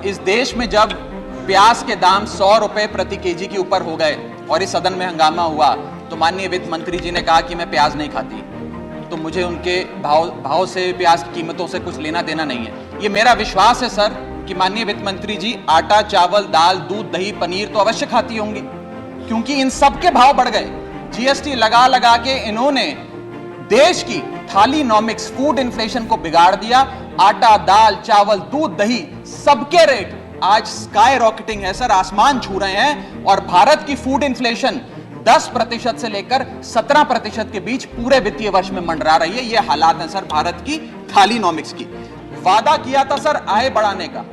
इस देश में जब प्याज के दाम 100 रुपए प्रति केजी के ऊपर हो गए और इस सदन में हंगामा हुआ तो माननीय वित्त मंत्री जी ने कहा कि मैं प्याज नहीं खाती, तो मुझे उनके भाव से, प्याज की कीमतों से कुछ लेना देना नहीं है। ये मेरा विश्वास है सर कि माननीय वित्त मंत्री जी आटा, चावल, दाल, दूध, दही, पनीर तो अवश्य खाती होंगी, क्योंकि इन सब के भाव बढ़ गए। जीएसटी लगा लगा के इन्होंने देश की थालीनॉमिक्स, फूड इन्फ्लेशन को बिगाड़ दिया। आटा, दाल, चावल, दूध, दही, सबके रेट आज स्काई रॉकेटिंग है सर, आसमान छू रहे हैं। और भारत की फूड इन्फ्लेशन 10% से लेकर 17% के बीच पूरे वित्तीय वर्ष में मंडरा रही है। ये हालात हैं सर भारत की थालीनॉमिक्स की। वादा किया था सर आय बढ़ाने का,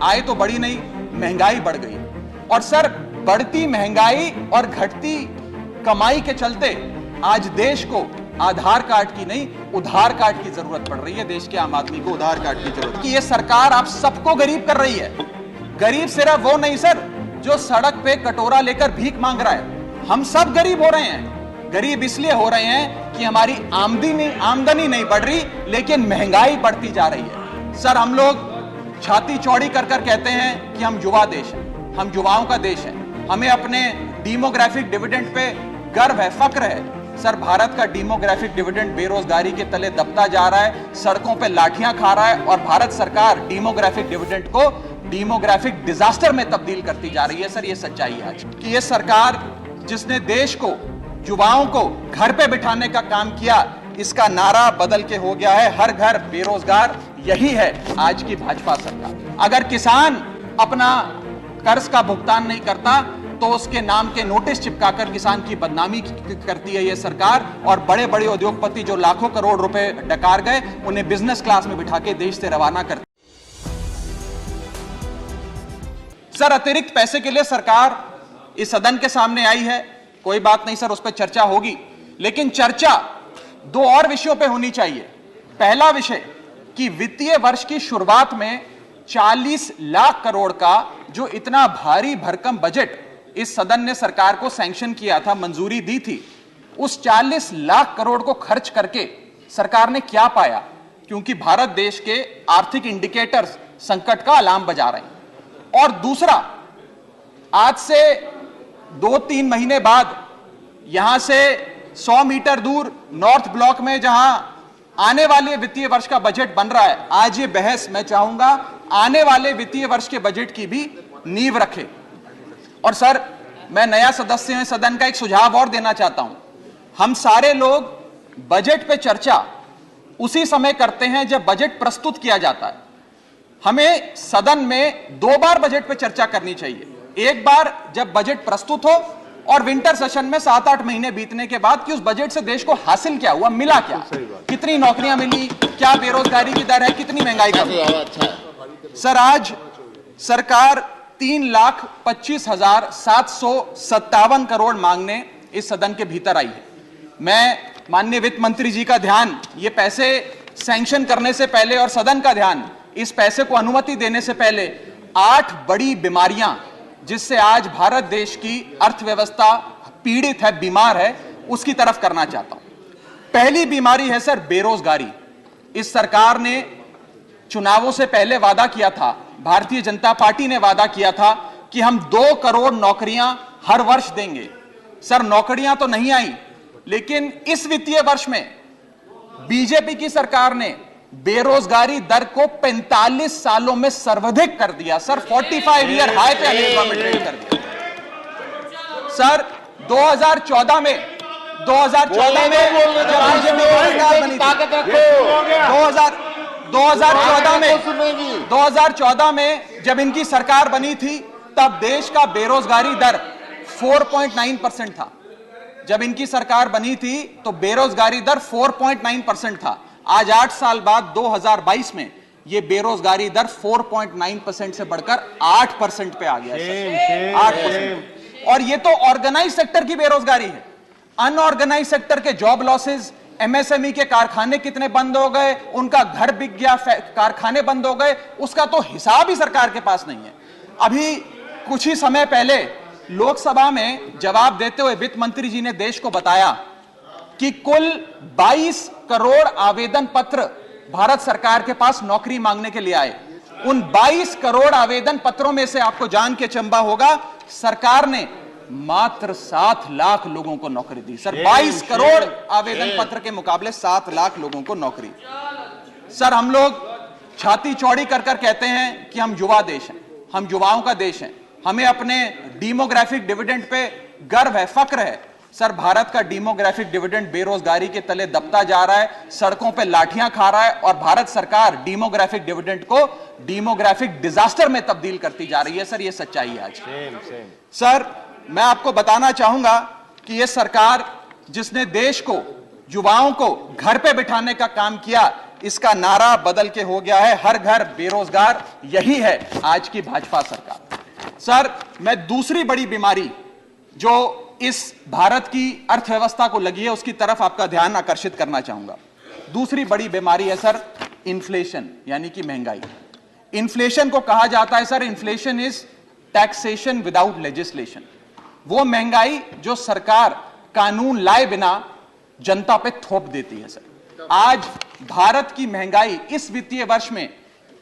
आय तो बढ़ी नहीं, महंगाई बढ़ गई। और सर बढ़ती महंगाई और घटती कमाई के चलते आज देश को आधार कार्ड की नहीं, उधार कार्ड की जरूरत पड़ रही है। देश के आम आदमी को उधार कार्ड की जरूरत कि ये सरकार आप सबको गरीब कर रही है। गरीब सिर्फ वो नहीं सर जो सड़क पे कटोरा लेकर भीख मांग रहा है, हम सब गरीब हो रहे हैं। गरीब इसलिए हो रहे हैं कि हमारी आमदनी नहीं बढ़ रही, लेकिन महंगाई बढ़ती जा रही है। सर हम लोग छाती चौड़ी कर कर कहते हैं कि हम युवा देश हैं, हम युवाओं का देश है, हमें अपने डेमोग्राफिक डिविडेंड पे गर्व है, फक्र है। सर भारत का डेमोग्राफिक डिविडेंड बेरोजगारी के तले दबता जा रहा है, सड़कों पे लाठियां खा रहा है, और भारत सरकार डेमोग्राफिक डिविडेंड को डेमोग्राफिक डिजास्टर में तब्दील करती जा रही है। सर ये सच्चाई है आज कि ये सरकार जिसने देश को, युवाओं को घर पे बिठाने का काम किया, इसका नारा बदल के हो गया है हर घर बेरोजगार। यही है आज की भाजपा सरकार। अगर किसान अपना कर्ज का भुगतान नहीं करता तो उसके नाम के नोटिस चिपकाकर किसान की बदनामी करती है ये सरकार। और बड़े बड़े उद्योगपति जो लाखों करोड़ रुपए डकार गए, उन्हें बिजनेस क्लास में बिठा के देश से रवाना करती। सर अतिरिक्त पैसे के लिए सरकार इस सदन के सामने आई है, कोई बात नहीं सर, उस पर चर्चा होगी, लेकिन चर्चा दो और विषयों पे होनी चाहिए। पहला विषय कि वित्तीय वर्ष की शुरुआत में 40 लाख करोड़ का जो इतना भारी भरकम बजट इस सदन ने सरकार को सैंक्शन किया था, मंजूरी दी थी, उस 40 लाख करोड़ को खर्च करके सरकार ने क्या पाया? क्योंकि भारत देश के आर्थिक इंडिकेटर्स संकट का अलार्म बजा रहे हैं। और दूसरा, आज से 2-3 महीने बाद यहां से 100 मीटर दूर नॉर्थ ब्लॉक में जहां आने वाले वित्तीय वर्ष का बजट बन रहा है, आज ये बहस मैं चाहूंगा आने वाले वित्तीय वर्ष के बजट की भी नींव रखे। और सर मैं नया सदस्य हूं सदन का, एक सुझाव और देना चाहता हूं। हम सारे लोग बजट पे चर्चा उसी समय करते हैं जब बजट प्रस्तुत किया जाता है। हमें सदन में 2 बार बजट पे चर्चा करनी चाहिए। एक बार जब बजट प्रस्तुत हो, और विंटर सेशन में 7-8 महीने बीतने के बाद कि उस बजट से देश को हासिल क्या हुआ, मिला क्या, कितनी नौकरियां मिली, क्या बेरोजगारी की दर है, कितनी महंगाई कम है। सर आज सरकार 3,25,757 करोड़ मांगने इस सदन के भीतर आई है। मैं माननीय वित्त मंत्री जी का ध्यान, ये पैसे सैंक्शन करने से पहले और सदन का ध्यान इस पैसे को अनुमति देने से पहले 8 बड़ी बीमारियां जिससे आज भारत देश की अर्थव्यवस्था पीड़ित है, बीमार है, उसकी तरफ करना चाहता हूं। पहली बीमारी है सर बेरोजगारी। इस सरकार ने चुनावों से पहले वादा किया था, भारतीय जनता पार्टी ने वादा किया था कि हम 2 करोड़ नौकरियां हर वर्ष देंगे। सर नौकरियां तो नहीं आई, लेकिन इस वित्तीय वर्ष में बीजेपी की सरकार ने बेरोजगारी दर को 45 सालों में सर्वाधिक कर दिया। सर 45 ईयर हाई पे अनएम्प्लॉयमेंट कर दिया। सर 2014 में जब बीजेपी की सरकार बनी थी, 2014 में जब इनकी सरकार बनी थी, तब देश का बेरोजगारी दर 4.9% था। जब इनकी सरकार बनी थी तो बेरोजगारी दर 4.9% था। आज 8 साल बाद 2022 में यह बेरोजगारी दर 4.9% से बढ़कर 8% पे आ गया है। 8%। और ये तो ऑर्गेनाइज सेक्टर की बेरोजगारी है। अनऑर्गेनाइज सेक्टर के जॉब लॉसेस, एमएसएमई के कारखाने कितने बंद हो गए, उनका घर बिक गया, कारखाने बंद हो गए, उसका तो हिसाब ही सरकार के पास नहीं है। अभी कुछ ही समय पहले लोकसभा में जवाब देते हुए वित्त मंत्री जी ने देश को बताया कि कुल 22 करोड़ आवेदन पत्र भारत सरकार के पास नौकरी मांगने के लिए आए। उन 22 करोड़ आवेदन पत्रों में से आपको जान के चंबा होगा, सरकार ने मात्र 7 लाख लोगों को नौकरी दी। सर 22 करोड़ आवेदन पत्र के मुकाबले 7 लाख लोगों को नौकरी। सर हम लोग छाती चौड़ी कर कर कहते हैं कि हम युवा देश हैं, हम युवाओं का देश हैं, हमें अपने डेमोग्राफिक डिविडेंड पे गर्व है, फक्र है। सर भारत का डेमोग्राफिक डिविडेंड बेरोजगारी के तले दबता जा रहा है, सड़कों पे लाठियां खा रहा है और भारत सरकार डेमोग्राफिक डिविडेंड को डेमोग्राफिक डिजास्टर में तब्दील करती जा रही है। सर ये सच्चाई है आज। सर मैं आपको बताना चाहूंगा कि यह सरकार जिसने देश को, युवाओं को घर पे बिठाने का काम किया, इसका नारा बदल के हो गया है हर घर बेरोजगार। यही है आज की भाजपा सरकार। सर मैं दूसरी बड़ी बीमारी जो इस भारत की अर्थव्यवस्था को लगी है उसकी तरफ आपका ध्यान आकर्षित करना चाहूंगा। दूसरी बड़ी बीमारी है सर इन्फ्लेशन, यानी कि महंगाई। इन्फ्लेशन को कहा जाता है sir, inflation is taxation without legislation. वो महंगाई जो सरकार कानून लाए बिना जनता पे थोप देती है। सर आज भारत की महंगाई इस वित्तीय वर्ष में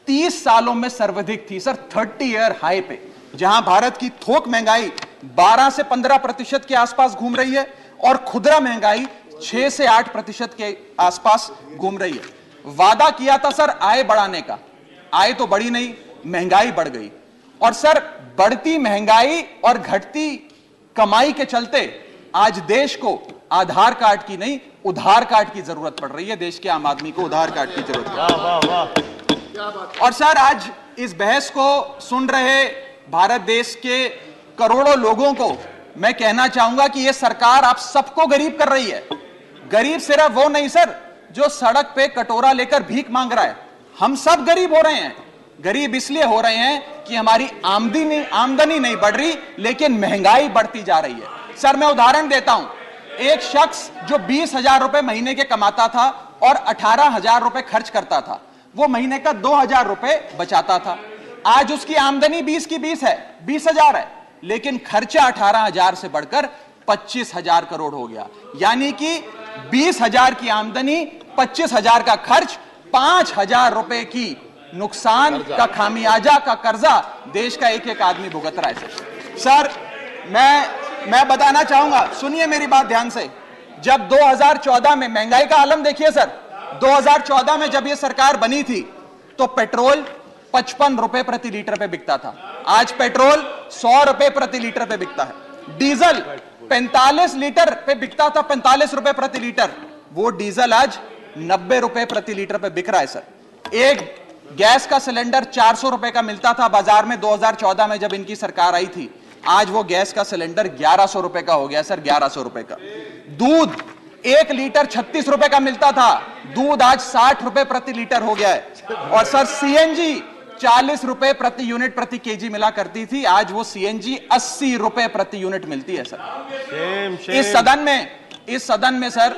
30 सालों में सर्वाधिक थी सर, 30 ईयर हाई पे, जहां भारत की थोक महंगाई 12 से 15% के आसपास घूम रही है और खुदरा महंगाई 6 से 8% के आसपास घूम रही है। वादा किया था सर आय बढ़ाने का, आय तो बढ़ी नहीं, महंगाई बढ़ गई। और सर बढ़ती महंगाई और घटती कमाई के चलते आज देश को आधार कार्ड की नहीं, उधार कार्ड की जरूरत पड़ रही है। देश के आम आदमी को उधार कार्ड की जरूरत है। वाह वाह वाह। और सर आज इस बहस को सुन रहे भारत देश के करोड़ों लोगों को मैं कहना चाहूंगा कि यह सरकार आप सबको गरीब कर रही है। गरीब सिर्फ वो नहीं सर जो सड़क पे कटोरा लेकर भीख मांग रहा है, हम सब गरीब हो रहे हैं। गरीब इसलिए हो रहे हैं कि हमारी आमदनी नहीं बढ़ रही, लेकिन महंगाई बढ़ती जा रही है। सर मैं उदाहरण देता हूं, एक शख्स जो 20,000 रुपए महीने के कमाता था और 18,000 रुपए खर्च करता था, वो महीने का 2,000 रुपए बचाता था। आज उसकी आमदनी 20 की 20 है, 20,000 है, लेकिन खर्चा 18,000 से बढ़कर 25,000 करोड़ हो गया। यानी कि 20,000 की आमदनी, 25,000 का खर्च, 5,000 रुपए की नुकसान का खामियाजा का कर्जा देश का एक एक आदमी भुगत रहा है। सर मैं बताना चाहूंगा, सुनिए मेरी बात ध्यान से। जब 2014 में महंगाई का आलम देखिए सर, 2014 में जब यह सरकार बनी थी तो पेट्रोल 55 रुपए प्रति लीटर पे बिकता था, आज पेट्रोल 100 रुपए प्रति लीटर पे बिकता है। डीजल 45 लीटर पे बिकता था, 45 रुपए प्रति लीटर, वो डीजल आज 90 रुपए प्रति लीटर पे बिक रहा है। सर एक गैस का सिलेंडर 400 रुपए का मिलता था बाजार में 2014 में जब इनकी सरकार आई थी, आज वो गैस का सिलेंडर 1100 रुपए का हो गया सर, 1100 रुपए का। दूध 1 लीटर 36 रुपए का मिलता था, दूध आज 60 रुपए प्रति लीटर हो गया है। और सर सीएनजी 40 रुपए प्रति यूनिट प्रति केजी मिला करती थी, आज वो सीएनजी 80 रुपए प्रति यूनिट मिलती है सर। इस सदन में सर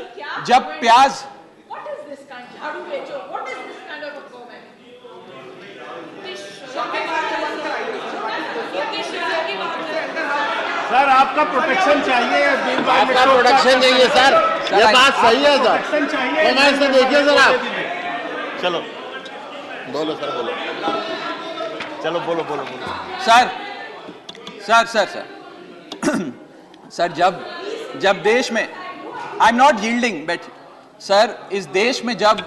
जब प्याज सर आपका प्रोटेक्शन चाहिए, आपका प्रोटेक्शन चाहिए सर, ये बात सही है सर। कमेंट से देखिए सर आप। चलो बोलो सर, बोलो, चलो बोलो बोलो बोलो। सर जब देश में, I am not yielding but sir, इस देश में जब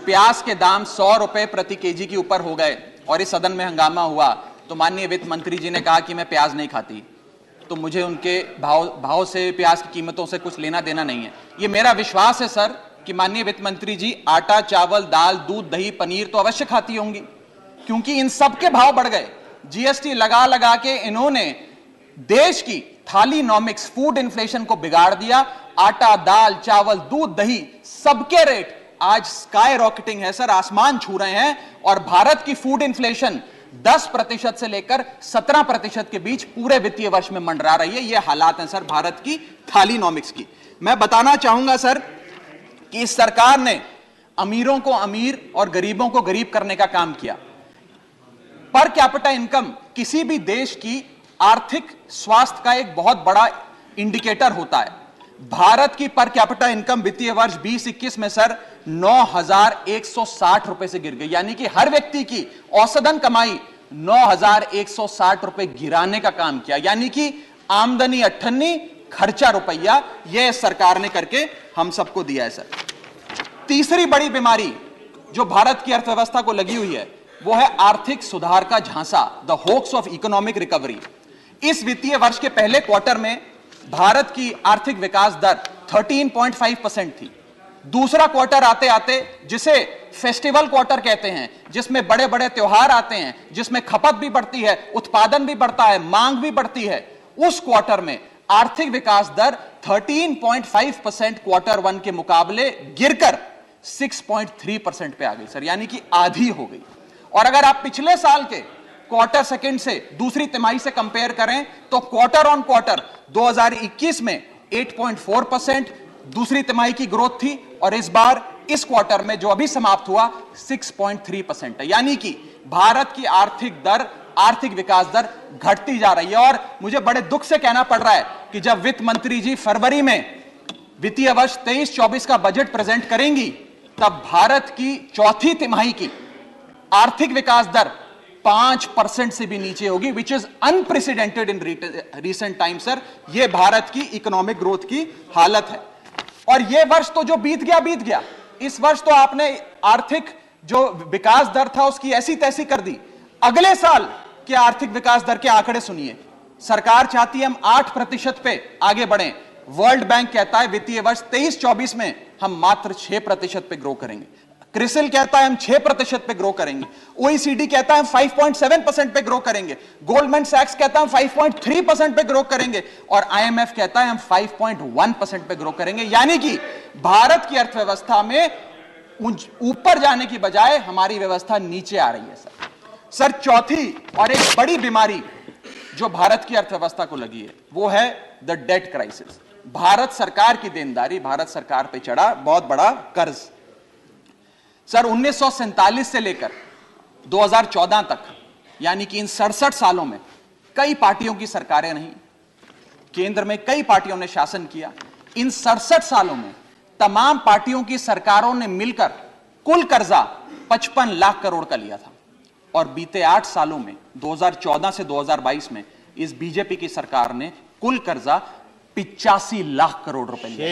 प्याज के दाम 100 रुपए प्रति केजी के ऊपर हो गए और इस सदन में हंगामा हुआ तो माननीय वित्त मंत्री जी ने कहा कि मैं प्याज नहीं खाती, तो मुझे उनके भाव से, प्याज की कीमतों से कुछ लेना देना नहीं है। ये मेरा विश्वास है सर कि माननीय वित्त मंत्री जी आटा, चावल, दाल, दूध, दही, पनीर तो अवश्य खाती होंगी, क्योंकि इन सब के भाव बढ़ गए। जीएसटी लगा लगा के इन्होंने देश की थालीनॉमिक्स, फूड इन्फ्लेशन को बिगाड़ दिया। आटा, दाल, चावल, दूध, दही, सबके रेट आज स्काई रॉकेटिंग है सर, आसमान छू रहे हैं। और भारत की फूड इन्फ्लेशन 10% से लेकर 17% के बीच पूरे वित्तीय वर्ष में मंडरा रही है। ये हालात हैं सर भारत की थालीनॉमिक्स की। मैं बताना चाहूंगा सर कि इस सरकार ने अमीरों को अमीर और गरीबों को गरीब करने का काम किया। पर कैपिटा इनकम किसी भी देश की आर्थिक स्वास्थ्य का एक बहुत बड़ा इंडिकेटर होता है। भारत की पर कैपिटा इनकम वित्तीय वर्ष 2021 में सर 9,160 रुपए से गिर गई। यानी कि हर व्यक्ति की औसतन कमाई 9,160 रुपए गिराने का काम किया। यानी कि आमदनी 98, खर्चा रुपया, यह सरकार ने करके हम सबको दिया है। सर, तीसरी बड़ी बीमारी जो भारत की अर्थव्यवस्था को लगी हुई है वो है आर्थिक सुधार का झांसा, the hoax of economic recovery. इस वित्तीय वर्ष के पहले क्वार्टर में भारत की आर्थिक विकास दर 13.5% थी। दूसरा क्वार्टर आते आते, जिसे फेस्टिवल क्वार्टर कहते हैं, जिसमें बड़े बड़े त्योहार आते हैं, जिसमें खपत भी बढ़ती है, उत्पादन भी बढ़ता है, मांग भी बढ़ती है, उस क्वार्टर में आर्थिक विकास दर 13.5% क्वार्टर 1 के मुकाबले गिरकर 6.3% पे आ गई। सर, यानी कि आधी हो गई। और अगर आप पिछले साल के क्वार्टर सेकंड से दूसरी तिमाही से कंपेयर करें तो क्वार्टर ऑन क्वार्टर 2021 में 8.4% दूसरी तिमाही की ग्रोथ थी, और इस बार इस क्वार्टर में जो अभी समाप्त हुआ 6.3% है। यानी कि भारत की आर्थिक विकास दर घटती जा रही है। और मुझे बड़े दुख से कहना पड़ रहा है कि जब वित्त मंत्री जी फरवरी में वित्तीय वर्ष 23-24 का बजट प्रेजेंट करेंगी, तब भारत की चौथी तिमाही की आर्थिक विकास दर 5% से भी नीचे होगी, which is unprecedented in recent time. Sir, यह भारत की इकोनॉमिक ग्रोथ की हालत है। और यह वर्ष तो जो बीत गया, इस वर्ष तो आपने आर्थिक जो विकास दर था उसकी ऐसी तैसी कर दी। अगले साल के आर्थिक विकास दर के आंकड़े सुनिए। सरकार चाहती है हम 8% पे आगे बढ़ें। वर्ल्ड बैंक कहता है वित्तीय वर्ष 23-24 में हम मात्र 6% पे ग्रो करेंगे। क्रिसिल कहता है हम 6% पे ग्रो करेंगे। ओईसीडी कहता है हम 5.7% पे ग्रो करेंगे। गोल्डमैन सैक्स कहता है हम 5.3% पे ग्रो करेंगे, और आईएमएफ कहता है हम 5.1% पे ग्रो करेंगे। यानी कि भारत की अर्थव्यवस्था में ऊपर जाने की बजाय हमारी व्यवस्था नीचे आ रही है। सर, चौथी और एक बड़ी बीमारी जो भारत की अर्थव्यवस्था को लगी है वो है द डेट क्राइसिस। भारत सरकार की देनदारी, भारत सरकार पे चढ़ा बहुत बड़ा कर्ज। सर, 1947 से लेकर 2014 तक, यानी कि इन 67 सालों में कई पार्टियों की सरकारें रहीं, केंद्र में कई पार्टियों ने शासन किया। इन 67 सालों में तमाम पार्टियों की सरकारों ने मिलकर कुल कर्जा 55 लाख करोड़ का लिया था, और बीते 8 सालों में 2014 से 2022 में इस बीजेपी की सरकार ने कुल कर्जा 85 लाख करोड़ रुपए लिया।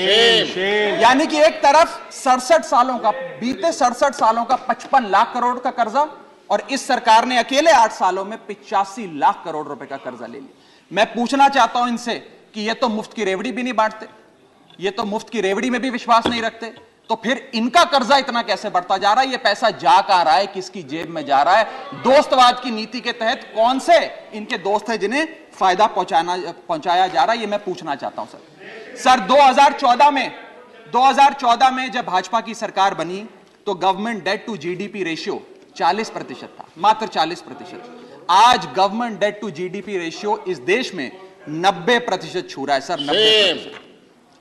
यानी कि एक तरफ 67 सालों का, बीते 67 सालों का 55 लाख करोड़ का कर्जा, और इस सरकार ने अकेले 8 सालों में 85 लाख करोड़ रुपए का कर्जा ले लिया। मैं पूछना चाहता हूं इनसे कि ये तो मुफ्त की रेवड़ी भी नहीं बांटते, ये तो मुफ्त की रेवड़ी में भी विश्वास नहीं रखते, तो फिर इनका कर्जा इतना कैसे बढ़ता जा रहा है? ये पैसा जा कहां रहा है, किसकी जेब में जा रहा है? दोस्तवाद की नीति के तहत कौन से इनके दोस्त हैं जिन्हें फायदा पहुंचाया जा रहा है? ये मैं पूछना चाहता हूं। सर, 2014 में जब भाजपा की सरकार बनी तो government debt to GDP ratio 40% था, मात्र 40%। आज government debt to GDP ratio इस देश में 90% छू रहा है। सर, 90%।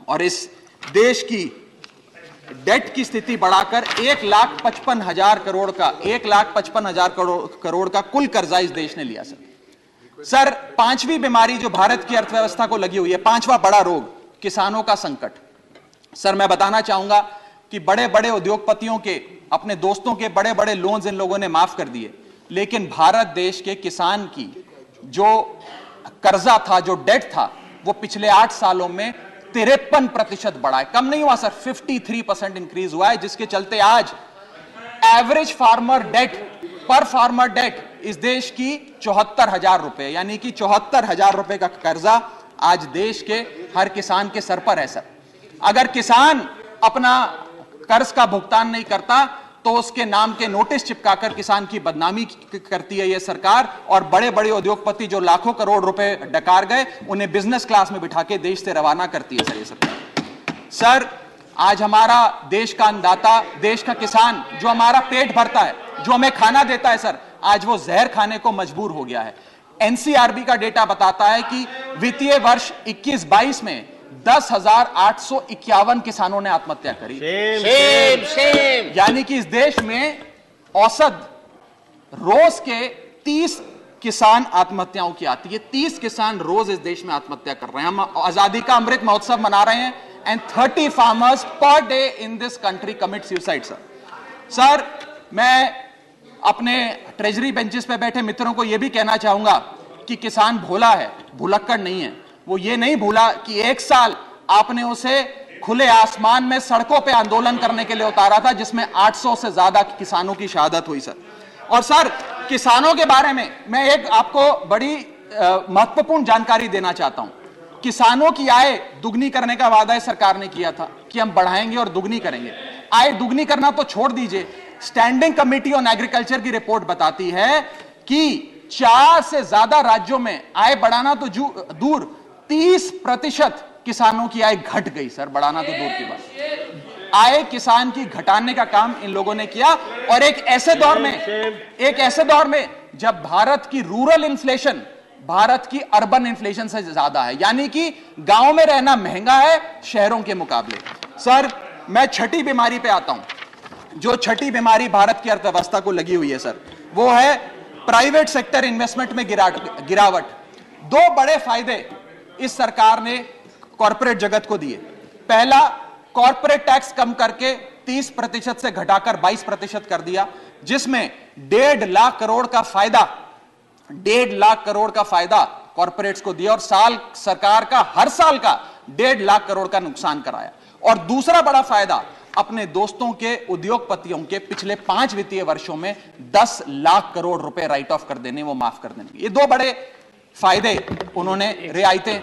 और इस देश की डेट की स्थिति बढ़ाकर 1,55,000 करोड़ का 1,55,000 करोड़ का कुल कर्जा इस देश ने लिया। सर, पांचवी बीमारी जो भारत की अर्थव्यवस्था को लगी हुई है, पांचवा बड़ा रोग, किसानों का संकट। सर, मैं बताना चाहूंगा कि बड़े बड़े उद्योगपतियों के, अपने दोस्तों के बड़े बड़े लोन्स इन लोगों ने माफ कर दिए, लेकिन भारत देश के किसान की जो कर्जा था, जो डेट था, वो पिछले 8 सालों में 53% बढ़ा है, कम नहीं हुआ सर, 53% इंक्रीज हुआ है, जिसके चलते आज एवरेज फार्मर डेट, पर फार्मर डेट इस देश की 74,000 रुपए, यानी कि 74,000 रुपए का कर्जा आज देश के हर किसान के सर पर है। सर, अगर किसान अपना कर्ज का भुगतान नहीं करता तो उसके नाम के नोटिस चिपकाकर किसान की बदनामी करती है यह सरकार, और बड़े बड़े उद्योगपति जो लाखों करोड़ रुपए डकार गए उन्हें बिजनेस क्लास में बिठा के देश से रवाना करती है। सर, ये सरकार। सर, आज हमारा देश का अन्नदाता, देश का किसान जो हमारा पेट भरता है, जो हमें खाना देता है, सर, आज वो जहर खाने को मजबूर हो गया है। एनसीआरबी का डेटा बताता है कि वित्तीय वर्ष 21-22 में 10,851 किसानों ने आत्महत्या करी। यानी कि इस देश में औसत रोज के 30 किसान आत्महत्याओं की आती है। 30 किसान रोज इस देश में आत्महत्या कर रहे हैं। हम आजादी का अमृत महोत्सव मना रहे हैं, and 30 farmers per day in this country commit suicide, sir. Sir, मैं अपने ट्रेजरी बेंचेस पे बैठे मित्रों को यह भी कहना चाहूंगा कि किसान भोला है, भुलक्कड़ नहीं है। वो ये नहीं भूला कि 1 साल आपने उसे खुले आसमान में सड़कों पे आंदोलन करने के लिए उतारा था, जिसमें 800 से ज्यादा किसानों की शहादत हुई, सर। और सर, किसानों के बारे में मैं एक आपको बड़ी महत्वपूर्ण जानकारी देना चाहता हूं। किसानों की आय दुगनी करने का वादा सरकार ने किया था कि हम बढ़ाएंगे और दुगनी करेंगे। आय दुगनी करना तो छोड़ दीजिए, स्टैंडिंग कमेटी ऑन एग्रीकल्चर की रिपोर्ट बताती है कि 4 से ज्यादा राज्यों में आय बढ़ाना तो दूर, 30% किसानों की आय घट गई, सर। बढ़ाना तो दूर की बात, आय किसान की घटाने का काम इन लोगों ने किया। और एक ऐसे दौर में जब भारत की रूरल इन्फ्लेशन भारत की अर्बन इन्फ्लेशन से ज्यादा है, यानी कि गांव में रहना महंगा है शहरों के मुकाबले। सर, मैं छठी बीमारी पे आता हूं। जो छठी बीमारी भारत की अर्थव्यवस्था को लगी हुई है, सर, वो है प्राइवेट सेक्टर इन्वेस्टमेंट में गिरावट। 2 बड़े फायदे इस सरकार ने कॉर्पोरेट जगत को दिए। पहला, कॉर्पोरेट टैक्स कम करके 30% से घटाकर 22% कर दिया, जिसमें 1.5 लाख करोड़ का फायदा 1.5 लाख करोड़ का फायदा कॉर्पोरेट्स को दिया और सरकार का हर साल का 1.5 लाख करोड़ का नुकसान कराया। और दूसरा बड़ा फायदा, अपने दोस्तों के उद्योगपतियों के पिछले 5 वित्तीय वर्षों में 10 लाख करोड़ रुपए राइट ऑफ कर देने, वो माफ कर देने। ये 2 बड़े फायदे उन्होंने, रियायतें